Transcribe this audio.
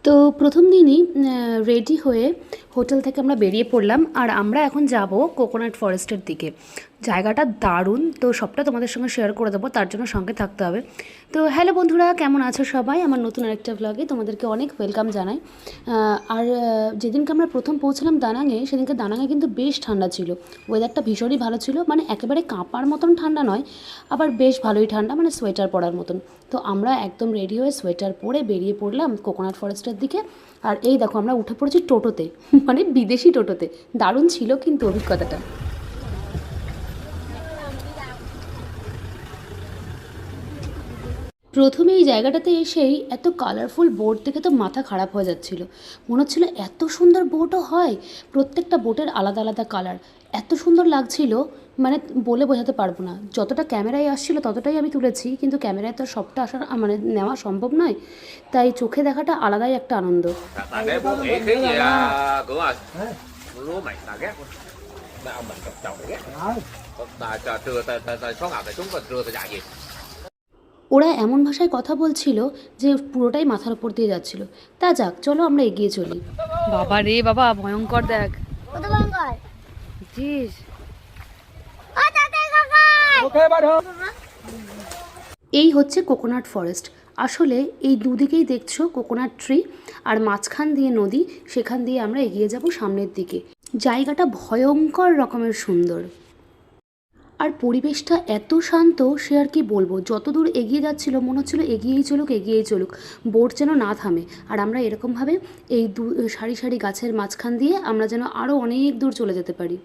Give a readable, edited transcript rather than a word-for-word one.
তো প্রথম দিনই রেডি হয়ে হোটেল থেকে আমরা বেরিয়ে পড়লাম আর আমরা এখন যাব কোকোনাট ফরেস্টের দিকে। জায়গাটা দারুণ, তো সবটা তোমাদের সঙ্গে শেয়ার করে দেবো, তার জন্য সঙ্গে থাকতে হবে। তো হ্যালো বন্ধুরা, কেমন আছো সবাই? আমার নতুন আরেকটা ব্লগে তোমাদেরকে অনেক ওয়েলকাম জানাই। যেদিনকে আমরা প্রথম পৌঁছলাম দানাঙে, সেদিনকে দানাঙে কিন্তু বেশ ঠান্ডা ছিল, ওয়েদারটা ভীষণই ভালো ছিল, মানে একেবারে কাঁপার মতন ঠান্ডা নয়, আবার বেশ ভালোই ঠান্ডা, মানে সোয়েটার পরার মতন। তো আমরা একদম রেডি হয়ে সোয়েটার পরে বেরিয়ে পড়লাম কোকোনাট ফরেস্টের দিকে। আর এই দেখো আমরা উঠে পড়েছি টোটোতে, মানে বিদেশি টোটোতে। দারুণ ছিল কিন্তু অভিজ্ঞতাটা। প্রথমে এই জায়গাটাতে এসেই এত কালারফুল বোট দেখে তো মাথা খারাপ হয়ে যাচ্ছিল। মনে হচ্ছিল এত সুন্দর বোটও হয়, প্রত্যেকটা বোটের আলাদা আলাদা কালার, এত সুন্দর লাগছিল, মানে বলে বোঝাতে পারবো না। যতটা ক্যামেরায় আসছিল ততটাই আমি তুলেছি, কিন্তু ক্যামেরায় তো সবটা আসার মানে নেওয়া সম্ভব নয়, তাই চোখে দেখাটা আলাদাই একটা আনন্দ। Đại ghé bố nghĩ cái gì à cửa ơi, lúa mày đại ghét đại ông mình chồng chồng ghét tại trưa tại số ngạo tại chúng mình trưa tại dạy gì. ওরা এমন ভাষায় কথা বলছিল যে পুরোটাই মাথার উপর দিয়ে যাচ্ছিল। তা যাক, চলো আমরা এগিয়ে চলি। বাবা রে বাবা, ভয়ঙ্কর দেখ। কত ভয়ঙ্কর! বুঝছিস? ও তাতে কাকা! Okay bạn ơi. এই হচ্ছে কোকোনাট ফরেস্ট। আসলে এই দুদিকেই দেখছো কোকোনাট ট্রি, আর মাঝখান দিয়ে নদী, সেখান দিয়ে আমরা এগিয়ে যাব সামনের দিকে। জায়গাটা ভয়ঙ্কর রকমের সুন্দর, আর পরিবেশটা এত শান্ত, সে আর কি বলবো। যত দূর এগিয়ে যাচ্ছিল মনে হচ্ছিলো এগিয়েই চলুক এগিয়েই চলুক, বোট যেন না থামে। আর আমরা এরকমভাবে এই সারি সারি গাছের মাঝখান দিয়ে আমরা যেন আরও অনেক দূর চলে যেতে পারি।